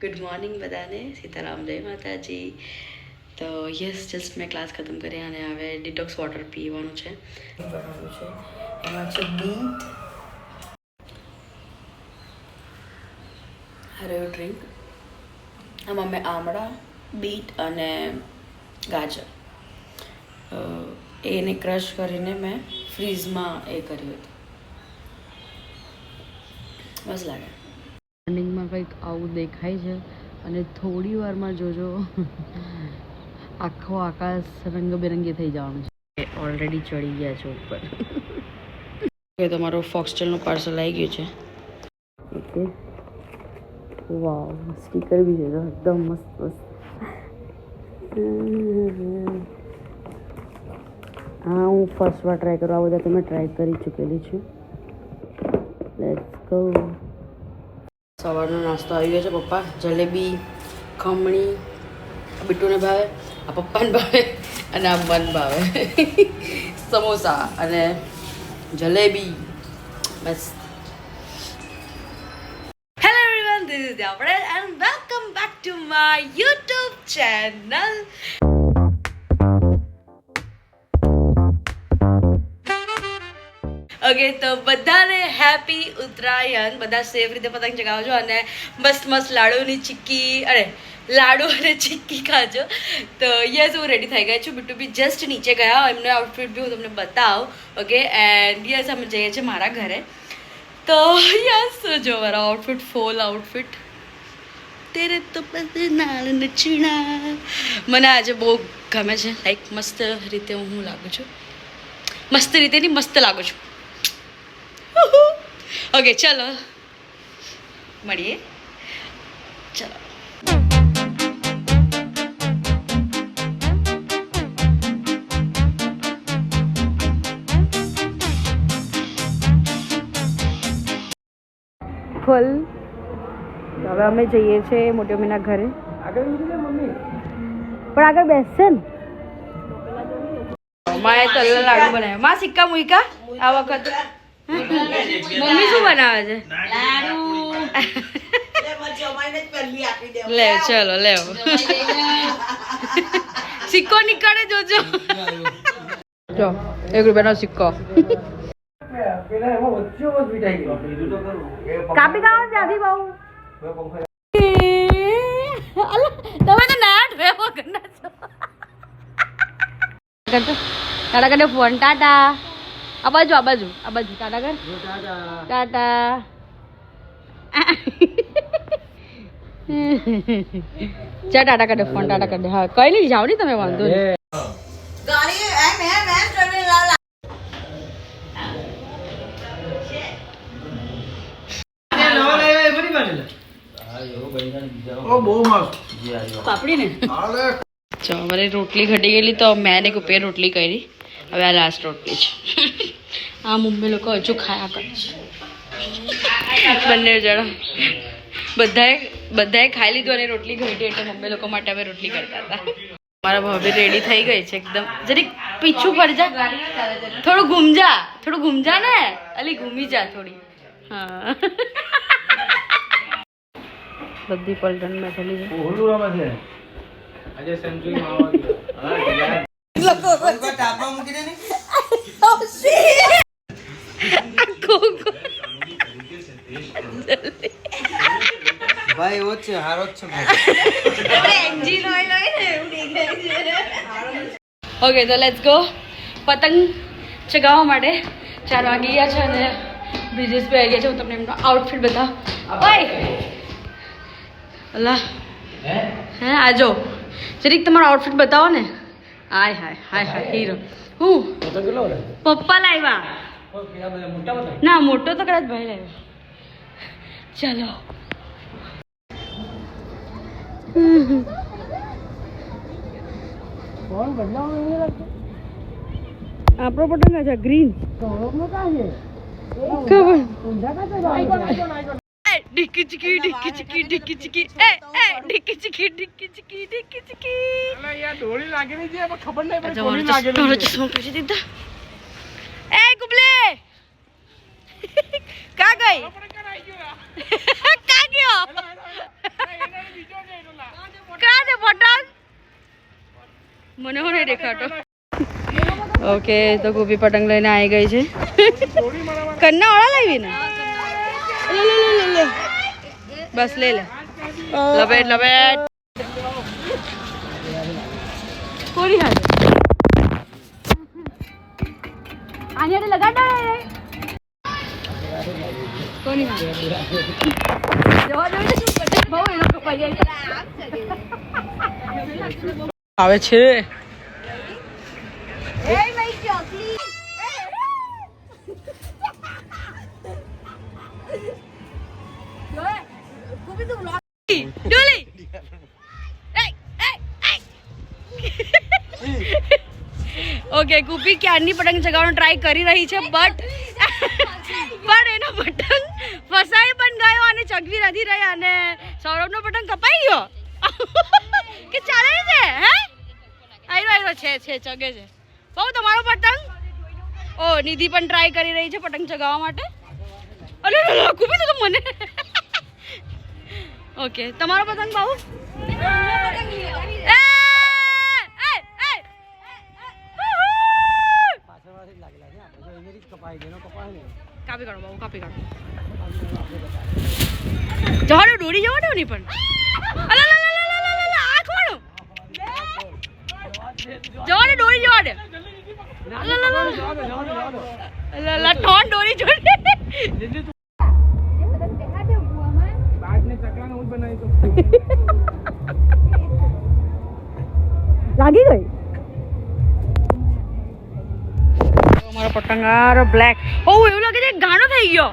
Good morning બધાને, સીતારામ, જય માતાજી. તો યસ, જસ્ટ મેં ક્લાસ ખતમ કરી અને હવે ડિટોક્સ વોટર પીવાનું છે. બનાવ્યું છે એમાં છે બીટ, હરેવું ડ્રિંક. આમાં મેં આમળા, બીટ અને ગાજર એને ક્રશ કરીને મેં ફ્રીઝમાં એ કર્યું હતું. મસ્ત લાગે. મોર્નિંગમાં કંઈક આવું દેખાય છે અને થોડી વારમાં જોજો આખો આકાશ રંગબેરંગી થઈ જવાનું છે. ઓલરેડી ચડી ગયા છે ઉપર. તમારો ફોક્સટેલનું પાર્સલ આવી ગયું છે. ઓકે, વાવ, સ્ટીકર બી છે એકદમ મસ્ત મસ્ત. હા, હું ફર્સ્ટ વાર ટ્રાય કરું. આ બધા તો મેં ટ્રાય કરી ચૂકેલી છું. Let's go. સવારનો નાસ્તો આવી ગયો છે. પપ્પા જલેબી, ખમણી, બીટુને ભાવે, આ પપ્પાને ભાવે અને આ મન ભાવે. સમોસા અને જલેબી, બસ. હેલો એવરીવન, ધીસ ઇઝ આપણે and welcome back to my YouTube channel. Okay, તો બધાને હેપી ઉત્તરાયણ. બધા સેફ રીતે પતંગ ચગાવજો અને મસ્ત મસ્ત લાડુની ચીક્કી, લાડુ અને ચીક્કી ખાજો. તો યસ, હું રેડી થઈ ગઈ છું. બીટુ બી જસ્ટ નીચે ગયા. એમને આઉટફિટ બી હું તમને બતાવું. ઓકે, એન્ડ યસ, અમે જઈએ છીએ મારા ઘરે. તો યસ, જો મારા આઉટફિટ, ફૂલ આઉટફિટ. તેરે તો નાળ નચણા મને આજે બહુ ગમે છે. લાઈક મસ્ત રીતે હું લાગુ છું. મસ્ત રીતે નહીં, મસ્ત લાગુ છું. ઓકે, ચલો મળીએ. ચલો. ફૂલ. હવે અમે જઈએ છીએ મોટી મમ્મીના ઘરે. પણ આગળ બેસશે ને. માએ તલના લાડુ બનાવ્યા. માં સિક્કા મુઈકા આ વખત. મમ્મી શું બનાવે છે? લે, ચલો લેવો. સિક્કો નીકળે, જોજો. જો 1 રૂપિયાનો સિક્કો. કાપી ખાવ ત્યાંથી બહુ. તમે તો ના ડ્રેવો કરના છો. ટાટા કરે ફોન. ટાટા. આ બાજુ ટાટા કર. ટાટા. ચા ટાટા કરે ફોન. ટાટા કરે. હા, કઈ નહીં, જાવ નહીં તમે, વાંધો નહીં. પાપડી ને. ચલો, અમારી રોટલી ઘટી ગયેલી તો મેં એક ઉપર રોટલી કરી. હવે આ લાસ્ટ રોટલી છે. આ મમ્મી લોકો હજુ ખાયા કરે છે. બંને જણા બધાએ ખાઈ લીધું અને રોટલી ઘટી એટલે મમ્મી લોકો માટે અમે રોટલી કરતા હતા. મારા ભાભી રેડી થઈ ગઈ છે એકદમ. જરીક પીછું પડ જા, થોડું ઘૂમજા ને. અલી ઘૂમી જા થોડી. હા, બધી પલટન બેઠેલી છે. આજે સેન્ચુરી માવા લોકો કોઈ ટાપા મૂકી દે ને. ભાઈ ઓ છે હારો જ છે ભાઈ. એન્જિન ઓઇલ હોય ને એવું દેખાય છે. ઓકે, તો લેટ્સ ગો પતંગ ચગાવવા માટે. 4 વાગી ગયા છે અને બ્રિજેશ પે આવી ગયા છે. હું તમને એમનો આઉટફિટ બતાવું. ઓય અલ્લાહ, હે આજો જરીક તમારો આઉટફિટ બતાવો ને. હાય હાય હાય હાય હીરો. હું પપ્પા લાવ્યા. ના, મોટો તો કદાચ ભાઈ લાવ્યો. ચલો. આપણો પતંગ છે ગ્રીન. ખબર. ડિક્કી ચીકી ડિક્કી ચીકી ડિક્કી ચીકી. એ ડિક્કી ચીકી ડિક્કી ચીકી ડિક્કી ચીકી. અલા યાર ડોળી લાગેલી છે, પણ ખબર નહીં પડી કોની લાગેલી છે. થોડો ચશ્મો પૂછી દીધા. એ ગુબલે કા ગઈ? કા ગયો? ક્યાં છે પતંગ? મને હો નહીં દેખાતો. ઓકે તો ગોપી પતંગ લઈને આવી ગઈ છે. કન્ના વાળા લાવી ને લે બસ લે લપેટ લપેટ કોરી હાથે આને લગાડ કોની હાથે જવા દે શું કરે બહુ એનો કપાઈ જાય આવે છે. ઓકે કુપી ક્યારની પતંગ ચગાવવાનો ટ્રાય કરી રહી છે બટ એનો પતંગ ફસાઈ પણ ગયો અને ચગવી નથી રહી અને સૌરભનો પતંગ કપાઈ ગયો કે ચાલે છે હે આયરો છે ચગે છે બહુ તમારો પતંગ. ઓ નિધિ પણ ટ્રાય કરી રહી છે પતંગ ચગાવવા માટે. અરે કુપી તો મને ઓકે તમારો પતંગ બાબુ કાપી કાઢો બાબુ કાપી કાઢો જવા દો દોરી જવા દો નહીં પણ આ ખોડો જવા દે દોરી જવા દે લઠોણ દોરી જોડે લાગી ગઈ મારો પતંગાર બ્લેક. ઓ એવું લાગે છે ગાણો થઈ ગયો.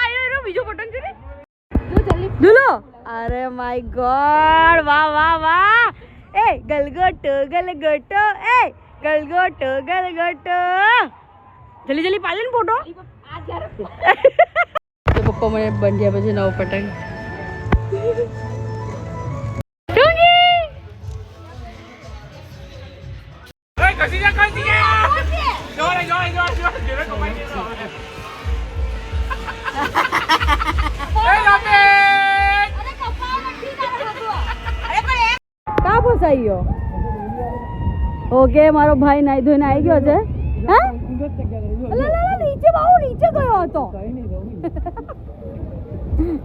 આયો બીજો પતંગ છે ને દુલો. અરે માય ગોડ વાહ વાહ વાહ. એ ગલગોટો ગલગોટો એ ગલગોટો ગલગોટો જલ્દી જલ્દી પાડે ને ફોટો. પપ્પા મને બંધ્યા પછી નવો પતંગ કા ફસાઈ ગયો. ઓકે મારો ભાઈ નાઈ ધોઈને આવી ગયો છે. નીચે બાબુ નીચે ગયો હતો.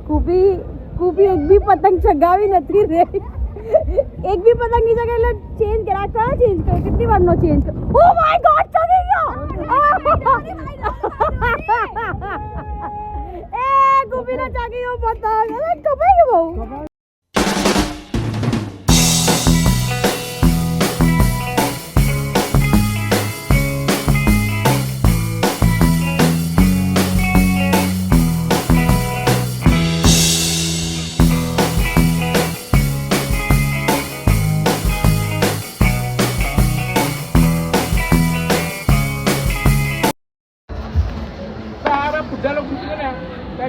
કુપી એક બી પતંગ ચગાવી નથી રે. એક બી પતંગ ની જગ્યાએ એટલે ચેન્જ કર્યા. કયો ચેન્જ કર્યો કેટલી વાર નો ચેન્જ કર્યો. ઓ માય ગોડ ચગી ગયો. એ કુપી ને ચગી ગયો પતંગ. અરે કપાઈ ગયો બહુ.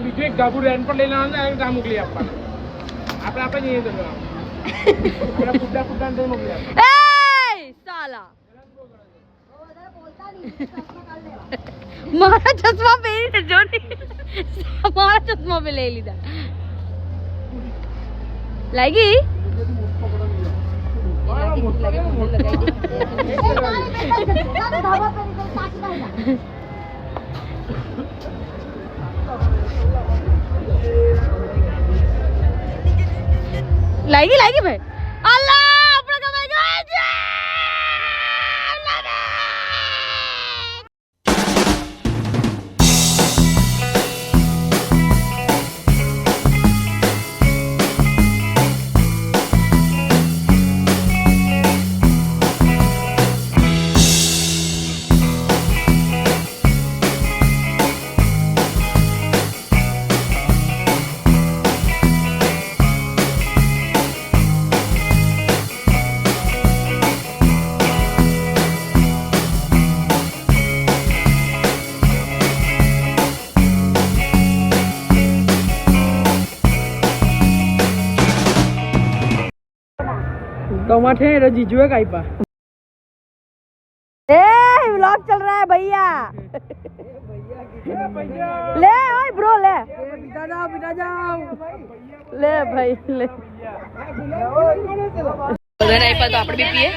બીજું એક ગાભુ રેન પર લઈ લેવાનું ત્યાં મોકલી આપવાના. આપણે જઈએ તો ફૂટા મોકલી સાલા મારા ચશ્મા પહેરીને જો મારા ચશ્મા પે લઈ લીધા. લાગી લાગી ભાઈ. અલ્લાહ આપણે કમાઈ ગયા છે. टमाटर है जीजू है काइपा ए व्लॉग चल रहा है भैया લે ઓય બ્રો લે લે ભાઈ લે બધાને આપ્યા તો આપણે બી પીએ.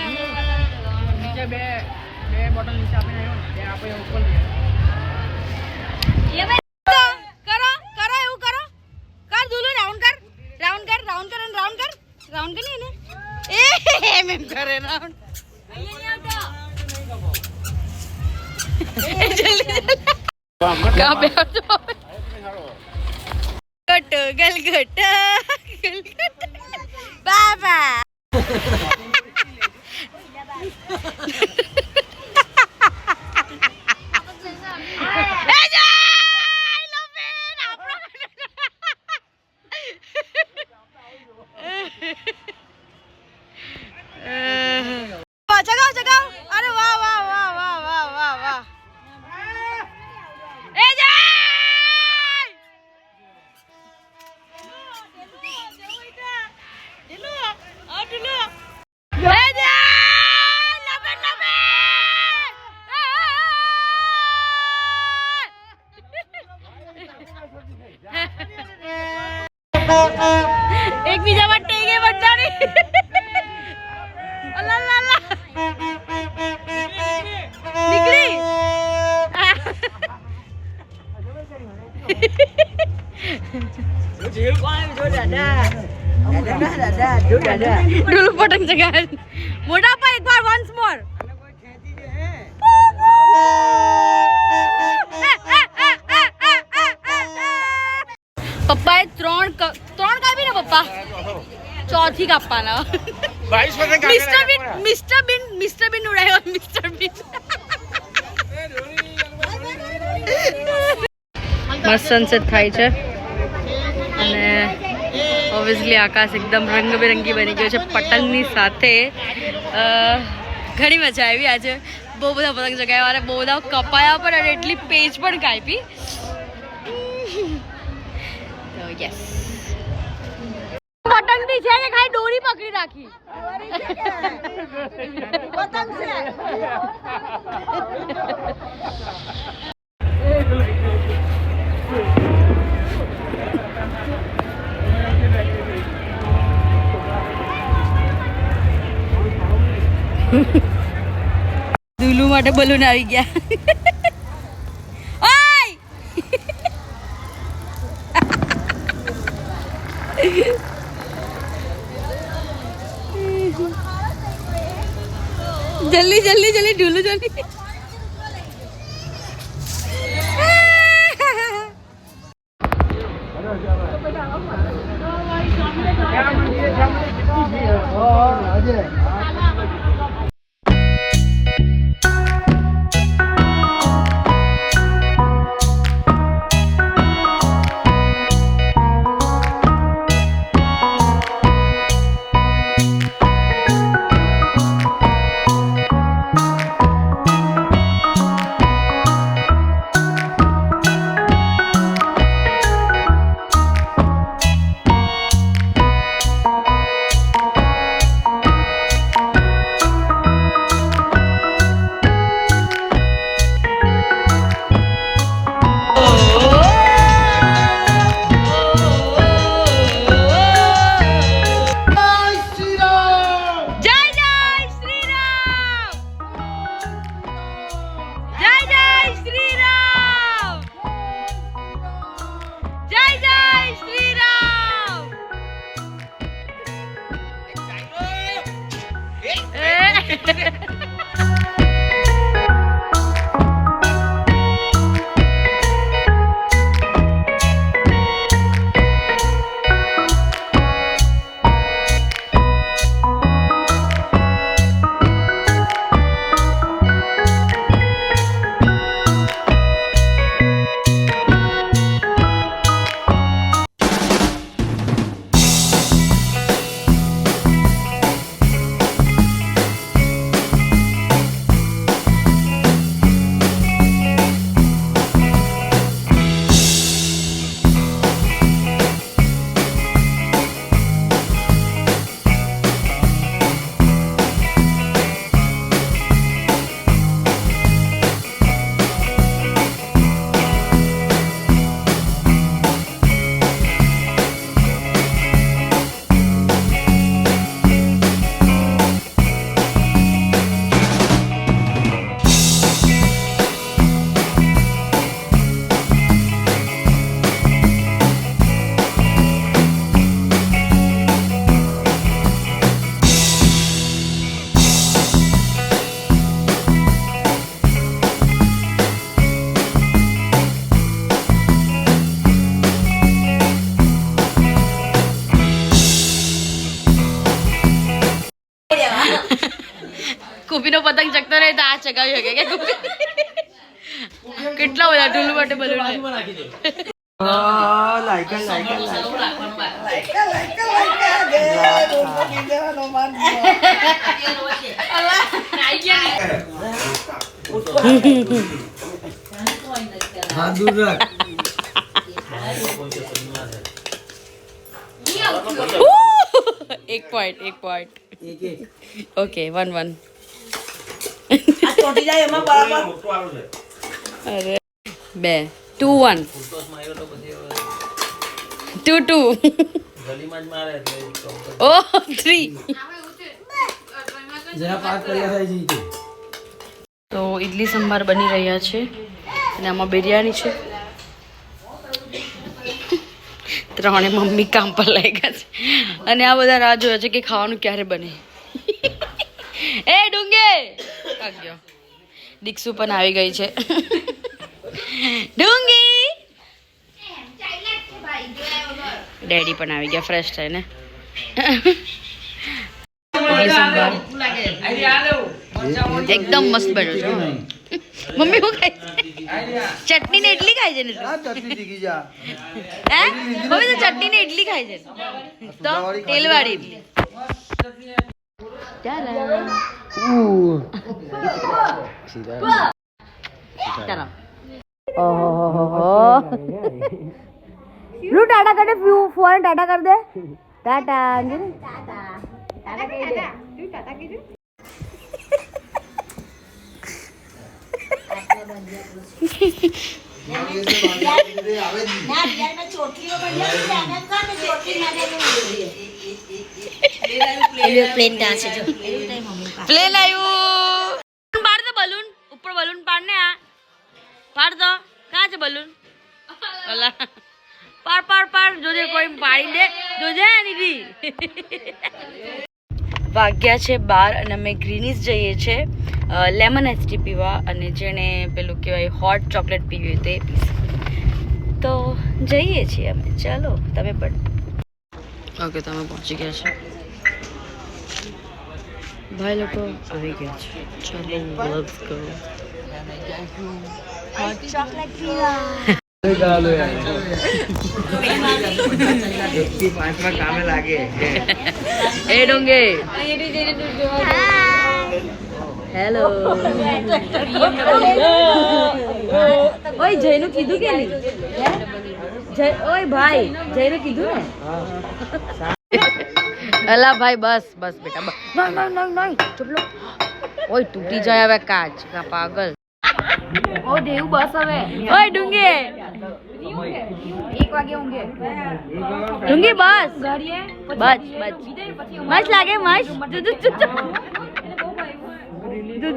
નીચે બે બોટલ નીચે આપીને આવ્યો ને તે આપણે ઉપર કરો કરો એવું કરો કર દુલુ રાઉન્ડ કર ને એ એમ કરે રાઉન્ડ ગલગટ બાબા જગાઓ અરે વાહ વાહ વાહ વાહ વાહ વાહ વાહ એ જય એક બીજા માટે ટેગે બધાની અલા લા લા નીકળી ડુલુ પતંગ ચગાવે મોટા પા એક બાર વન્સ મોર પપ્પાએ ત્રણ કાપી ને પપ્પા ચોથી કાપવાના મિસ્ટર બીન ઉડાયો મિસ્ટર બીન મસ્ત સનસેટ થાય છે અને ઓબ્વિયસલી આકાશ એકદમ રંગબેરંગી બની ગયો છે પતંગની સાથે. ઘણી મજા આવી આજે બહુ બધા પતંગ ચગાવ્યા અને બહુ બધા કપાયા પણ અને એટલી પેચ પણ કાપી. તો યસ પતંગ બી છે કે ખાલી દોરી પકડી રાખી પતંગ છે. દુલુ માટે બલૂન આવી ગયા. ઓય જલ્દી જલ્દી જલ્દી ઢૂલું જલ્દી કુપીનો પતંગ ચકતો રહે તો આ ચગાવી શકે કે કુપી કેટલા બધા ઢોલ માટે બલૂન એક પોઈન્ટ ઓકે 1-1 અરે 2-1 2-2 ઓહ 3 તો ઇડલી સંભાર બની રહ્યા છે અને આમાં બિરયાની છે ત્રણે મમ્મી કામ પર લાગ્યા છે અને આ બધા રાહ જોયા છે કે ખાવાનું ક્યારે બને એ ડુંગે ગયો દીક્ષુ પણ આવી ગઈ છે ડુંગી ડેડી પણ આવી ગયા ફ્રેશ થઈને એકદમ મસ્ત બન્યો છે મમ્મી શું ખાય છે ચટણી ને ઇડલી ખાય છે ને હે મમ્મી તો ચટણી ને ઇડલી ખાય છે તો તેલવાળી ઇડલી रू टाटा कर दे फोन टाटा कर दे टाटा प्लेन आयु पाड़ दो बलून ऊपर बलून पाड़ने आ पाड़ दो कहाँ से बलून अल्लाह पार पार पार जो दे कोई पाड़ी दे जो जाए दीदी વાગ્યા છે 12 અને અમે ગ્રીનીઝ જઈએ છે લેમન આઈસ પીવા અને જેણે પેલું કહેવાય હોટ ચોકલેટ પીવી હોય તે પીશે તો જઈએ છીએ અમે ચાલો તમે પણ ઓકે તમે પહોંચી ગયા છો ભાઈ લોકો આવી ગયા છે ચાલો લેટ્સ ગો હોટ ચોકલેટ પીવા કામે લાગે એ ડોંગે હેલો ઓય જયનું કીધું કે નહીં ઓય ભાઈ જયનું કીધું ને અલા ભાઈ બસ બસ બેટા બસ નહીં ચૂપલો ઓય તૂટી જાય હવે કાચ કા પાગલ ઓ દેવ બસ હવે ઓય ડુંગે 1 વાગે ઊંઘે ડુંગી બસ બસ મસ્ત લાગે મસ્ત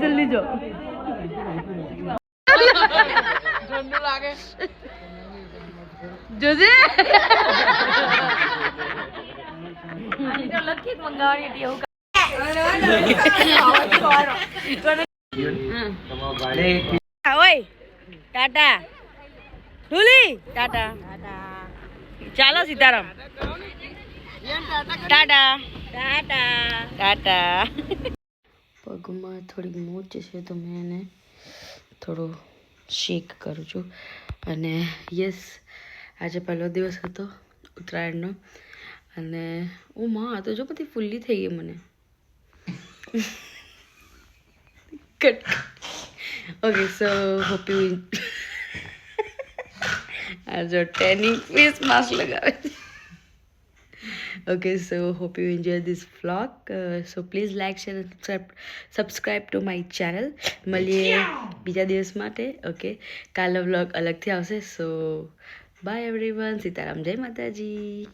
જલ્દી જો ઠંડુ લાગે જોજે લખી મંગાવવાની હતી એવું ઓય ટાટા ઢુલી ટાટા ચાલો સીતારામ ટાટા ટાટા ટાટા પગમાં થોડી મોચ છે તો મેં એને થોડો શેક કરું છું અને યસ આજે પહેલો દિવસ હતો ઉત્તરાયણનો અને ઓ માં તો જો બધી ફૂલ્લી થઈ ગઈ મને Okay, so hope you as a tanning face mask lagawe. Okay, so hope you enjoyed this vlog. So please like, share and subscribe to my channel. મળીએ બીજા દિવસ માટે. Okay, કાલનો vlog અલગથી આવશે. So bye everyone. સીતારામ જય માતાજી.